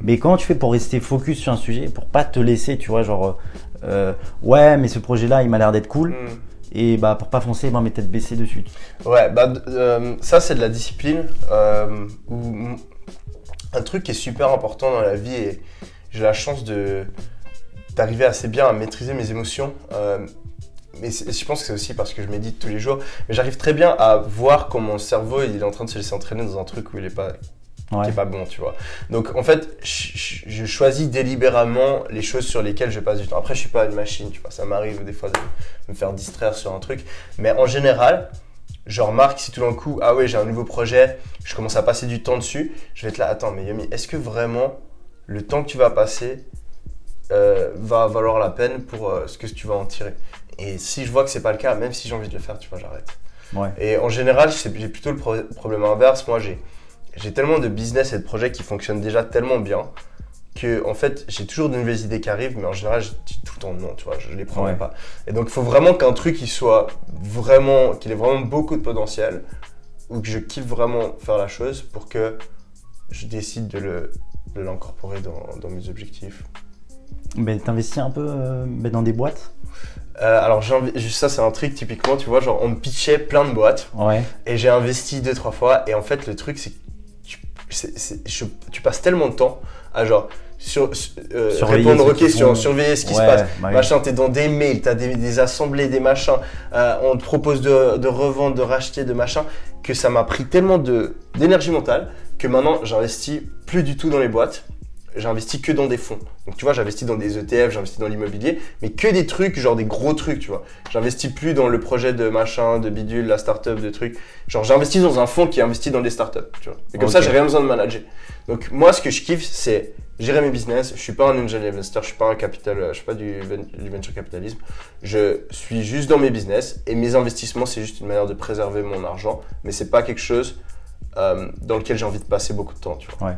Mais comment tu fais pour rester focus sur un sujet, pour pas te laisser, tu vois, genre, ouais, mais ce projet-là, il m'a l'air d'être cool. Et bah, pour pas foncer, mes têtes baissées dessus. Ouais, ça, c'est de la discipline. Un truc qui est super important dans la vie, et j'ai la chance d'arriver assez bien à maîtriser mes émotions. Mais je pense que c'est aussi parce que je médite tous les jours. Mais j'arrive très bien à voir quand mon cerveau il est en train de se laisser entraîner dans un truc où il est pas, qui est pas bon, tu vois. Donc en fait, je choisis délibérément les choses sur lesquelles je passe du temps. Après, je suis pas une machine, tu vois. Ça m'arrive des fois de me faire distraire sur un truc. Mais en général, je remarque si tout d'un coup, ah ouais, j'ai un nouveau projet, je commence à passer du temps dessus, je vais être là, attends, mais Yomi, est-ce que vraiment le temps que tu vas passer va valoir la peine pour ce que tu vas en tirer? Et si je vois que c'est pas le cas, même si j'ai envie de le faire, tu vois, j'arrête. Ouais. Et en général, j'ai plutôt le problème inverse. Moi, j'ai tellement de business et de projets qui fonctionnent déjà tellement bien que, en fait, j'ai toujours de nouvelles idées qui arrivent, mais en général, je dis tout le temps non, tu vois, je les prends pas. Et donc, il faut vraiment qu'un truc qu'il ait vraiment beaucoup de potentiel, ou que je kiffe vraiment faire la chose pour que je décide de l'incorporer dans mes objectifs. Mais t'investis un peu dans des boîtes? Alors ça c'est un truc typiquement, tu vois, genre on me pitchait plein de boîtes et j'ai investi 2-3 fois, et en fait le truc c'est que tu passes tellement de temps à genre répondre aux questions, surveiller ce qui se passe, machin, t'es dans des mails, t'as des assemblées, des machins, on te propose de revendre, de racheter, de machin, que ça m'a pris tellement d'énergie mentale que maintenant j'investis plus du tout dans les boîtes. J'investis que dans des fonds. Donc tu vois, j'investis dans des ETF, j'investis dans l'immobilier, mais que des trucs, genre des gros trucs, tu vois. J'investis plus dans le projet de machin, de bidule, la startup, de trucs. Genre j'investis dans un fonds qui investit dans des startups, tu vois. Et comme ça, j'ai rien besoin de manager. Donc moi, ce que je kiffe, c'est gérer mes business. Je suis pas un angel investor, je suis pas je suis pas du venture capitalisme. Je suis juste dans mes business, et mes investissements, c'est juste une manière de préserver mon argent, mais c'est pas quelque chose dans lequel j'ai envie de passer beaucoup de temps, tu vois.